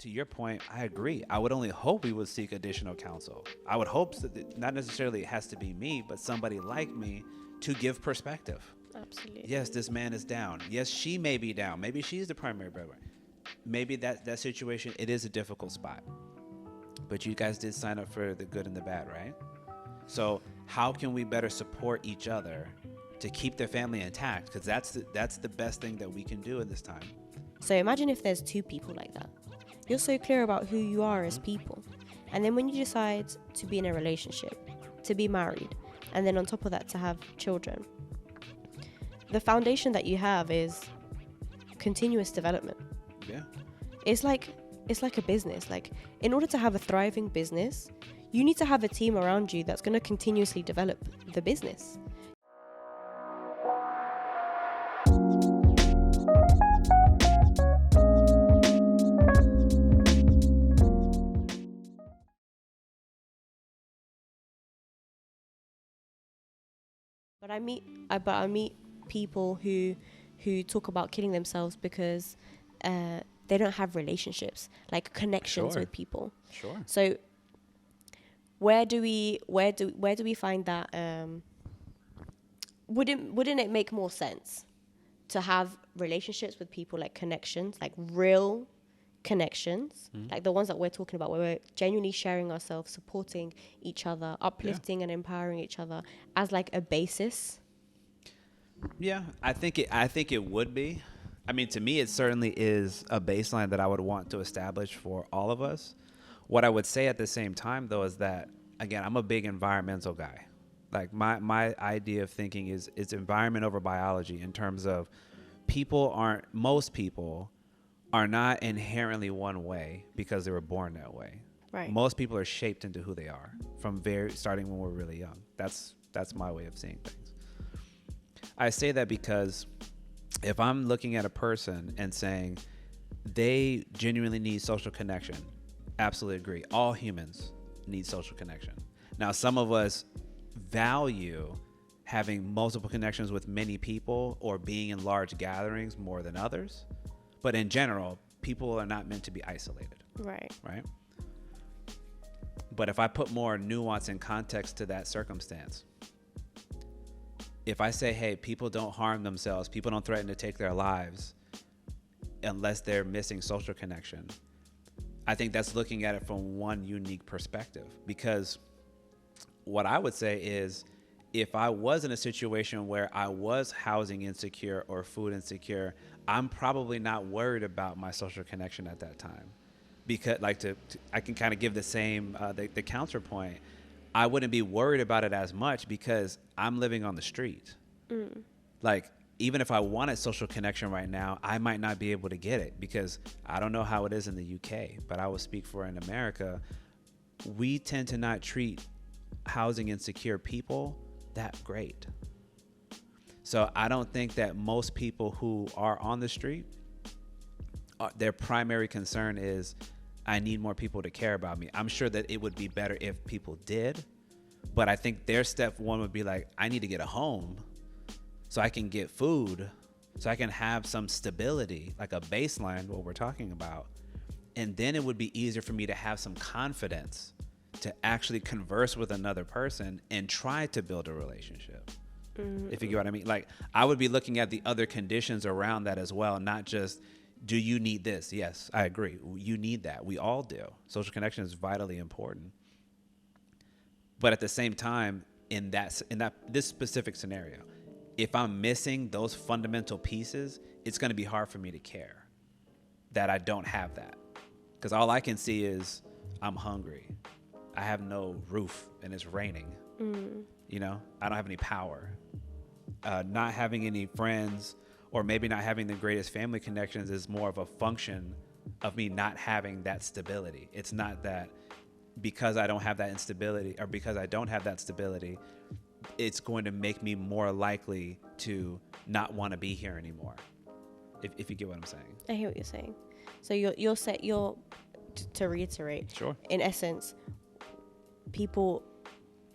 to your point, I agree. I would only hope we would seek additional counsel. I would hope that not necessarily it has to be me, but somebody like me to give perspective. Absolutely. Yes, this man is down. Yes, she may be down. Maybe she's the primary breadwinner. Maybe that situation, it is a difficult spot. But you guys did sign up for the good and the bad, right? So how can we better support each other to keep their family intact? Because that's the best thing that we can do in this time. So imagine if there's two people like that. You're so clear about who you are as people. And then when you decide to be in a relationship, to be married, and then on top of that to have children, the foundation that you have is continuous development. Yeah. It's like a business. Like, in order to have a thriving business, you need to have a team around you that's going to continuously develop the business. But I meet people who talk about killing themselves because they don't have relationships, like connections Sure. with people. Sure. So where do we find that? Wouldn't it make more sense to have relationships with people, like connections, like real connections, like the ones that we're talking about, where we're genuinely sharing ourselves, supporting each other, uplifting and empowering each other as like a basis? Yeah, I think it would be. I mean, to me, it certainly is a baseline that I would want to establish for all of us. What I would say at the same time, though, is that, again, I'm a big environmental guy. Like my idea of thinking is it's environment over biology, in terms of most people are not inherently one way because they were born that way. Right. Most people are shaped into who they are from starting when we're really young. That's my way of seeing things. I say that because if I'm looking at a person and saying they genuinely need social connection, absolutely agree. All humans need social connection. Now, some of us value having multiple connections with many people or being in large gatherings more than others. But in general, people are not meant to be isolated. Right. Right? But if I put more nuance and context to that circumstance, if I say, hey, people don't harm themselves, people don't threaten to take their lives unless they're missing social connection, I think that's looking at it from one unique perspective. Because what I would say is, if I was in a situation where I was housing insecure or food insecure, I'm probably not worried about my social connection at that time. Because I can kind of give the same, the counterpoint. I wouldn't be worried about it as much because I'm living on the street. Like, even if I wanted social connection right now, I might not be able to get it, because I don't know how it is in the UK, but I will speak for in America. We tend to not treat housing insecure people that great. So I don't think that most people who are on the street, their primary concern is, I need more people to care about me. I'm sure that it would be better if people did, but I think their step one would be like, I need to get a home so I can get food, so I can have some stability, like a baseline, what we're talking about. And then it would be easier for me to have some confidence to actually converse with another person and try to build a relationship. If you get what I mean. Like, I would be looking at the other conditions around that as well, not just, do you need this? Yes, I agree. You need that. We all do. Social connection is vitally important. But at the same time, in this specific scenario, if I'm missing those fundamental pieces, it's going to be hard for me to care that I don't have that. Because all I can see is, I'm hungry. I have no roof and it's raining. You know, I don't have any power. Not having any friends, or maybe not having the greatest family connections, is more of a function of me not having that stability. It's not that because I don't have that instability, or because I don't have that stability, it's going to make me more likely to not want to be here anymore. If you get what I'm saying. I hear what you're saying. So to reiterate, Sure. in essence, people,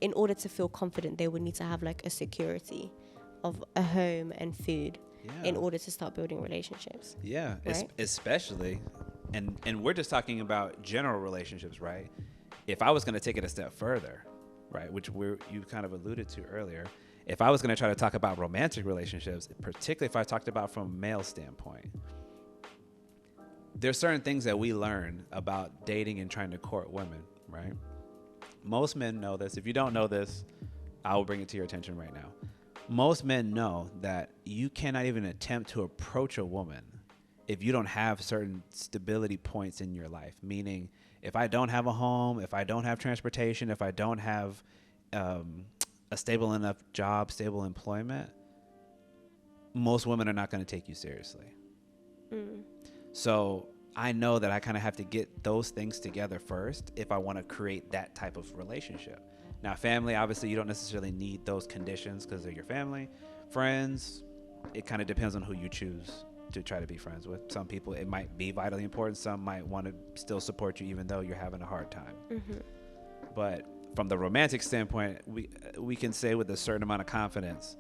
in order to feel confident, they would need to have like a security of a home and food in order to start building relationships. Yeah, right? especially and we're just talking about general relationships, right? If I was going to take it a step further, right, which you kind of alluded to earlier, if I was going to try to talk about romantic relationships, particularly if I talked about from a male standpoint, there's certain things that we learn about dating and trying to court women, right? Most men know this. If you don't know this, I will bring it to your attention right now. Most men know that you cannot even attempt to approach a woman if you don't have certain stability points in your life. Meaning, if I don't have a home, if I don't have transportation, if I don't have a stable enough job, stable employment, most women are not going to take you seriously. So I know that I kind of have to get those things together first if I want to create that type of relationship. Now, family, obviously, you don't necessarily need those conditions because they're your family. Friends, it kind of depends on who you choose to try to be friends with. Some people, it might be vitally important. Some might want to still support you even though you're having a hard time. But from the romantic standpoint, we can say with a certain amount of confidence,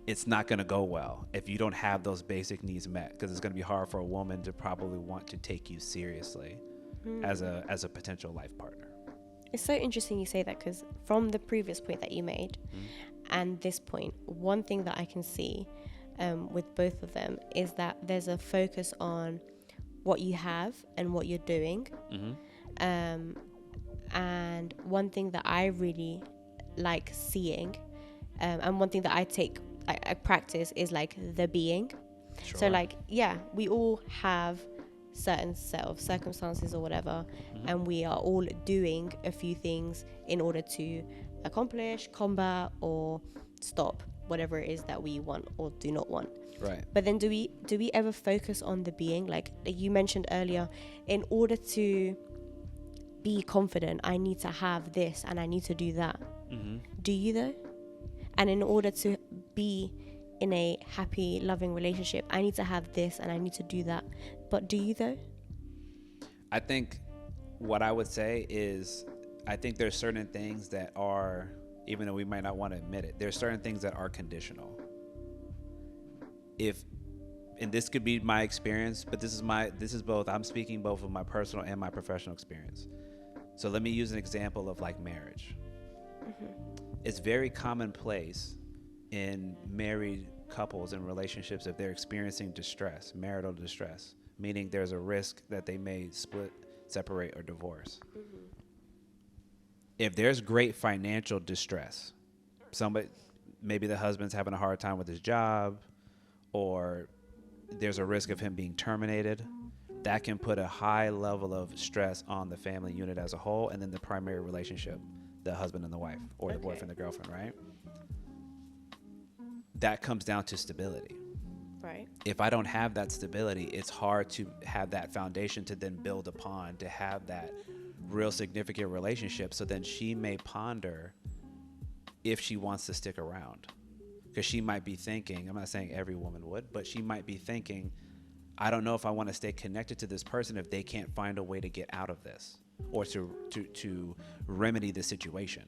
it's not going to go well if you don't have those basic needs met, because it's going to be hard for a woman to probably want to take you seriously as a potential life partner. It's so interesting you say that, because from the previous point that you made and this point, one thing that I can see with both of them is that there's a focus on what you have and what you're doing. And one thing that I really like seeing, and one thing that I practice is like the being. Sure. So like, yeah, we all have certain set of circumstances or whatever, and we are all doing a few things in order to accomplish, combat, or stop whatever it is that we want or do not want. Right. But then do we ever focus on the being? Like you mentioned earlier, in order to be confident, I need to have this and I need to do that. Do you though? And in order to be in a happy, loving relationship, I need to have this and I need to do that. But do you though? I think what I would say is, I think there's certain things that are, even though we might not want to admit it, there's certain things that are conditional. And this could be my experience, but this is both, I'm speaking both of my personal and my professional experience. So let me use an example of like marriage. It's very commonplace in married couples and relationships, if they're experiencing distress, marital distress, meaning there's a risk that they may split, separate, or divorce. If there's great financial distress, maybe the husband's having a hard time with his job, or there's a risk of him being terminated, that can put a high level of stress on the family unit as a whole, and then the primary relationship, the husband and the wife, or the boyfriend and girlfriend, right? That comes down to stability. Right. If I don't have that stability, it's hard to have that foundation to then build upon, to have that real significant relationship. So then she may ponder if she wants to stick around, because she might be thinking, I'm not saying every woman would, but she might be thinking, I don't know if I want to stay connected to this person if they can't find a way to get out of this or to remedy the situation.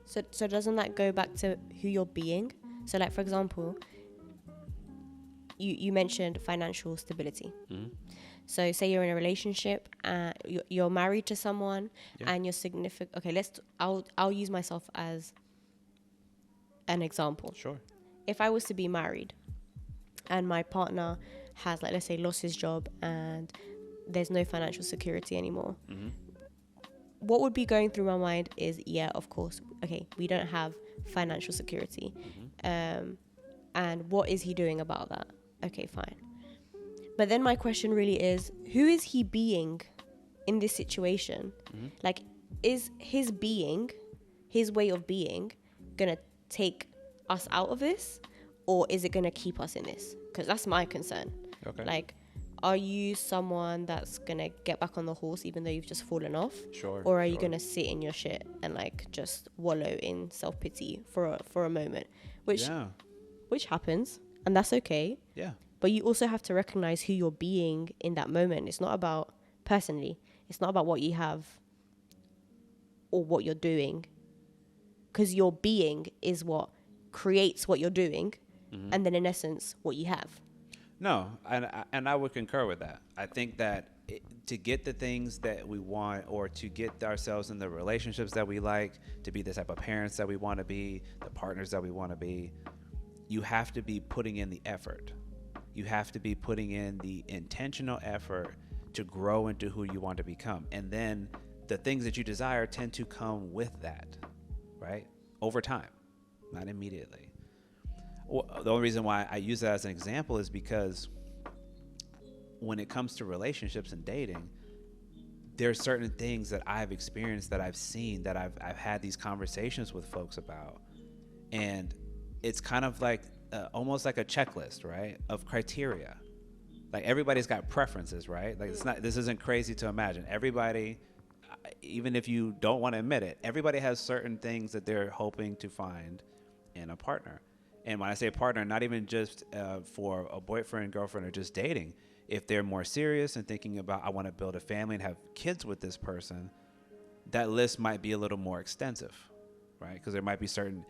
So doesn't that go back to who you're being? So like, for example, you mentioned financial stability. So say you're in a relationship and you're married to someone, and you're significant. Okay, I'll use myself as an example. Sure. If I was to be married and my partner has, like, let's say, lost his job and there's no financial security anymore, what would be going through my mind is, yeah, of course, okay, we don't have financial security. And what is he doing about that? Okay, fine. But then my question really is, who is he being in this situation? Like, is his being, his way of being, gonna take us out of this, or is it gonna keep us in this? Because that's my concern. Okay. Like, are you someone that's gonna get back on the horse even though you've just fallen off? Sure. Or are you gonna sit in your shit and like just wallow in self-pity for a moment, which happens, and that's okay. Yeah. But you also have to recognize who you're being in that moment. It's not about, personally, it's not about what you have or what you're doing, because your being is what creates what you're doing, and then in essence what you have. No, and I would concur with that. I think that to get the things that we want, or to get ourselves in the relationships that we like, to be the type of parents that we want to be, the partners that we want to be, you have to be putting in the effort. You have to be putting in the intentional effort to grow into who you want to become. And then the things that you desire tend to come with that, right? Over time, not immediately. Well, the only reason why I use that as an example is because when it comes to relationships and dating, there's certain things that I've experienced, that I've seen, that I've had these conversations with folks about. And it's kind of like almost like a checklist, right, of criteria. Like everybody's got preferences, right? Like this isn't crazy to imagine. Everybody, even if you don't want to admit it, everybody has certain things that they're hoping to find in a partner. And when I say partner, not even just for a boyfriend, girlfriend, or just dating. If they're more serious and thinking about, I want to build a family and have kids with this person, that list might be a little more extensive, right? Because there might be certain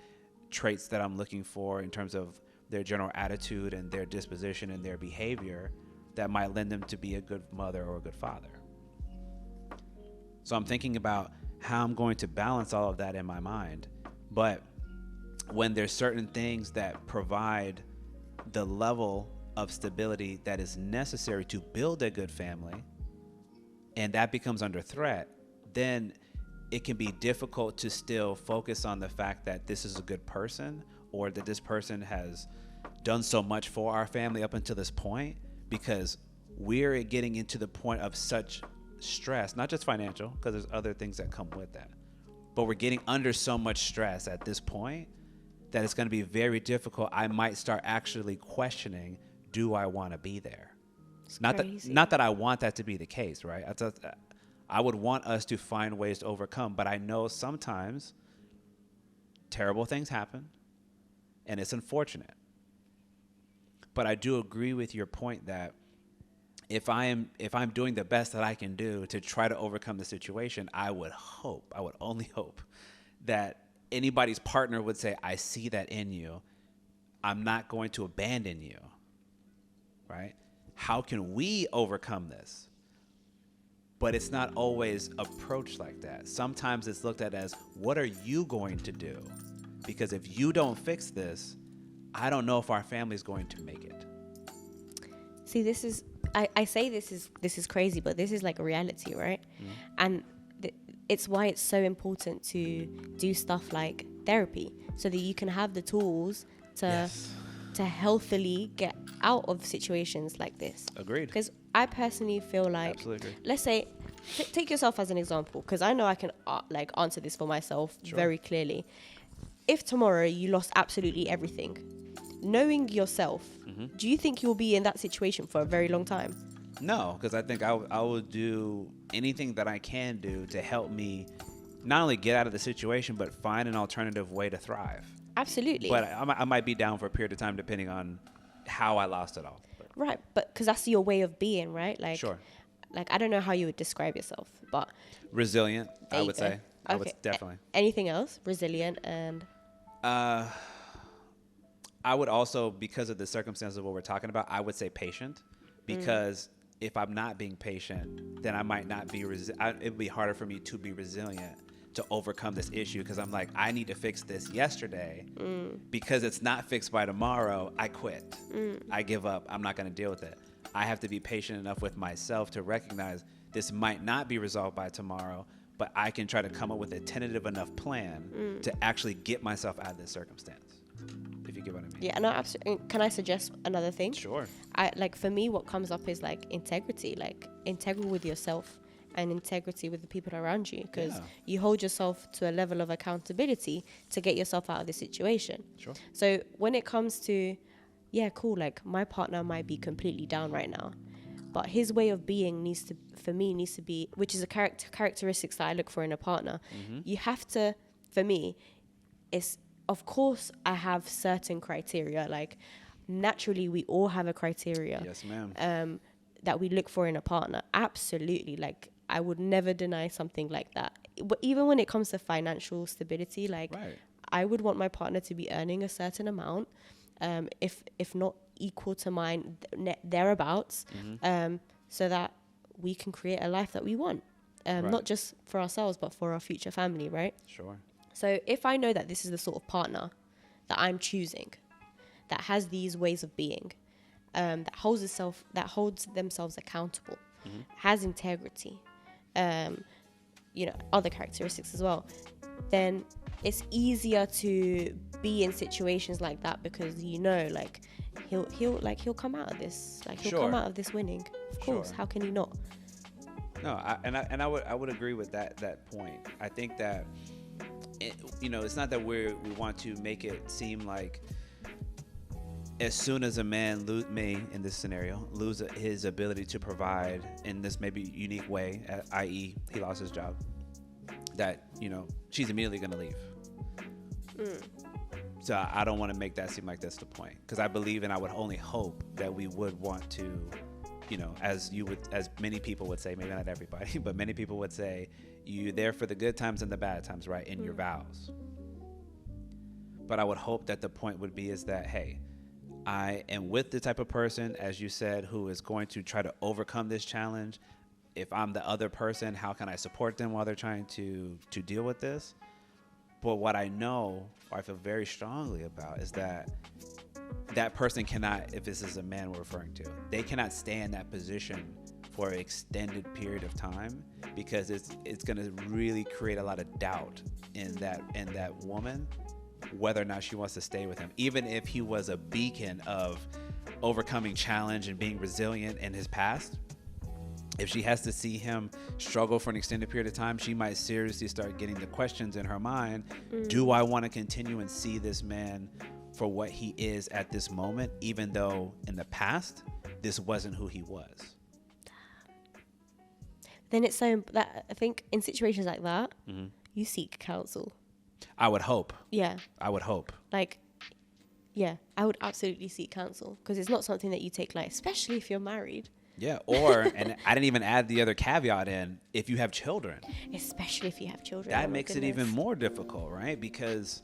traits that I'm looking for in terms of their general attitude and their disposition and their behavior that might lend them to be a good mother or a good father. So I'm thinking about how I'm going to balance all of that in my mind. But when there's certain things that provide the level of stability that is necessary to build a good family, and that becomes under threat, then it can be difficult to still focus on the fact that this is a good person, or that this person has done so much for our family up until this point, because we're getting into the point of such stress, not just financial, because there's other things that come with that, but we're getting under so much stress at this point that it's going to be very difficult. I might start actually questioning, do I want to be there? Not that I want that to be the case, right? I would want us to find ways to overcome, but I know sometimes terrible things happen, and it's unfortunate. But I do agree with your point that if I'm doing the best that I can do to try to overcome the situation, I would only hope that anybody's partner would say, I see that in you. I'm not going to abandon you, right? How can we overcome this? But it's not always approached like that. Sometimes it's looked at as, what are you going to do? Because if you don't fix this, I don't know if our family is going to make it. See, I say this is crazy, but this is like a reality, right? Mm. And it's why it's so important to do stuff like therapy, so that you can have the tools to healthily get out of situations like this. Agreed. Because I personally feel like, let's say, take yourself as an example, because I know I can answer this for myself very clearly. If tomorrow you lost absolutely everything, knowing yourself, do you think you'll be in that situation for a very long time? No, because I think I will do anything that I can do to help me not only get out of the situation, but find an alternative way to thrive. Absolutely. But I might be down for a period of time depending on how I lost it all. Right, but because that's your way of being, right? Like, sure. Like, I don't know how you would describe yourself, but... Resilient, I would say. I would definitely. Anything else? Resilient and... I would also, because of the circumstances of what we're talking about, I would say patient, because if I'm not being patient, then I might not be, it'd be harder for me to be resilient to overcome this issue, because I'm like, I need to fix this yesterday, because it's not fixed by tomorrow. I quit. I give up. I'm not going to deal with it. I have to be patient enough with myself to recognize this might not be resolved by tomorrow, but I can try to come up with a tentative enough plan to actually get myself out of this circumstance. If you get what I mean. Yeah, no, absolutely. Can I suggest another thing? Sure. For me, what comes up is like integrity, like integral with yourself and integrity with the people around you, because you hold yourself to a level of accountability to get yourself out of the situation. Sure. So when it comes to, like my partner might be completely down right now, but his way of being needs to be, which is a characteristics that I look for in a partner. You have to, for me, of course, I have certain criteria. Like, naturally, we all have a criteria. Yes, ma'am. That we look for in a partner. Absolutely. Like, I would never deny something like that. But even when it comes to financial stability, I would want my partner to be earning a certain amount, if not equal to mine, thereabouts, so that we can create a life that we want. Right. Not just for ourselves, but for our future family, right? Sure. So if I know that this is the sort of partner that I'm choosing, that has these ways of being, that holds themselves accountable, has integrity, other characteristics as well, then it's easier to be in situations like that, because like he'll come out of this, like he'll come out of this winning. Of course, how can he not? No, I would agree with that point. I think that it's not that we want to make it seem like as soon as a man may in this scenario lose his ability to provide in this maybe unique way, i.e. he lost his job, that she's immediately going to leave. So I don't want to make that seem like that's the point, because I believe, and I would only hope that we would want to, as many people would say, maybe not everybody, but many people would say, you're there for the good times and the bad times, right, in your vows. But I would hope that the point would be is that, hey, I am with the type of person, as you said, who is going to try to overcome this challenge. If I'm the other person, how can I support them while they're trying to deal with this? But what I know, or I feel very strongly about, is that person cannot, if this is a man we're referring to, they cannot stay in that position for an extended period of time, because it's going to really create a lot of doubt in that woman, whether or not she wants to stay with him. Even if he was a beacon of overcoming challenge and being resilient in his past, if she has to see him struggle for an extended period of time, she might seriously start getting the questions in her mind. Do I want to continue and see this man for what he is at this moment, even though in the past this wasn't who he was? Then it's so that I think in situations like that, you seek counsel. I would hope. Yeah. I would hope. Like, yeah, I would absolutely seek counsel, because it's not something that you take light, especially if you're married. Yeah, and I didn't even add the other caveat in, if you have children. Especially if you have children. That makes it even more difficult, right? Because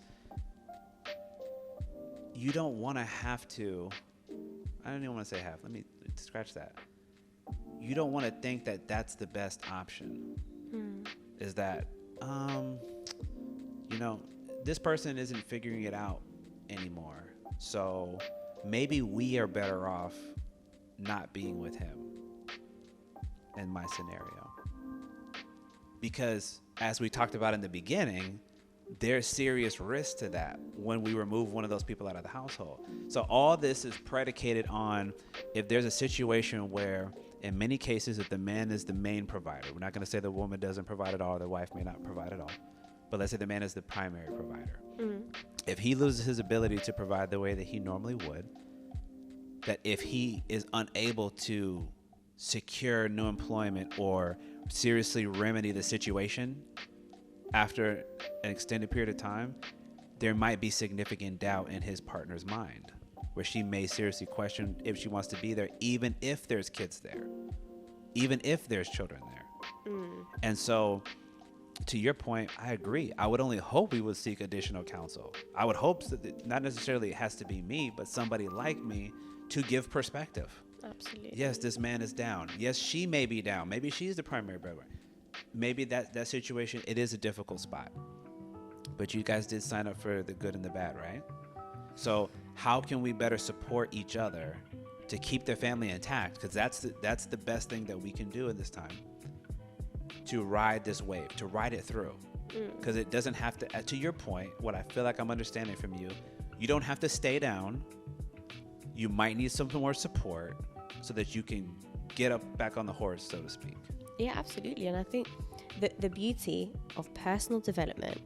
you don't want to have to, I don't even want to say have, let me scratch that. You don't want to think that that's the best option. Is that, this person isn't figuring it out anymore. So maybe we are better off not being with him in my scenario. Because as we talked about in the beginning, there's serious risk to that when we remove one of those people out of the household. So all this is predicated on if there's a situation where, in many cases, if the man is the main provider, we're not going to say the woman doesn't provide at all, the wife may not provide at all, but let's say the man is the primary provider. If he loses his ability to provide the way that he normally would, that if he is unable to secure new employment or seriously remedy the situation after an extended period of time, there might be significant doubt in his partner's mind, where she may seriously question if she wants to be there, even if there's kids there, even if there's children there. And so, to your point, I agree. I would only hope we would seek additional counsel. I would hope that not necessarily it has to be me, but somebody like me to give perspective. Absolutely. Yes, this man is down. Yes, she may be down. Maybe she's the primary breadwinner. Maybe that situation, it is a difficult spot. But you guys did sign up for the good and the bad, right? So how can we better support each other to keep their family intact? Because that's the best thing that we can do in this time, to ride this wave, to ride it through. Because it doesn't have to your point, what I feel like I'm understanding from you, you don't have to stay down. You might need some more support so that you can get up back on the horse, so to speak. Yeah, absolutely. And I think the beauty of personal development,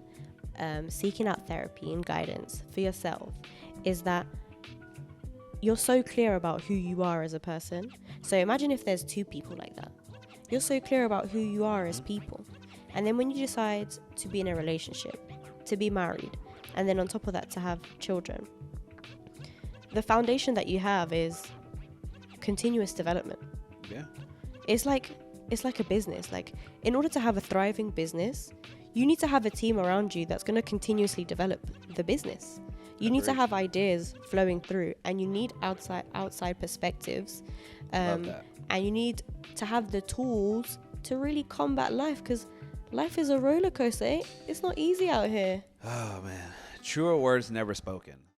seeking out therapy and guidance for yourself, is that you're so clear about who you are as a person. So imagine if there's two people like that. You're so clear about who you are as people. And then when you decide to be in a relationship, to be married, and then on top of that to have children, the foundation that you have is continuous development. Yeah. It's like a business. Like, in order to have a thriving business, you need to have a team around you that's going to continuously develop the business. You need to Agreed. have ideas flowing through, and you need outside perspectives, Love that. and you need to have the tools to really combat life, because life is a roller coaster. It's not easy out here. Oh man, truer words never spoken.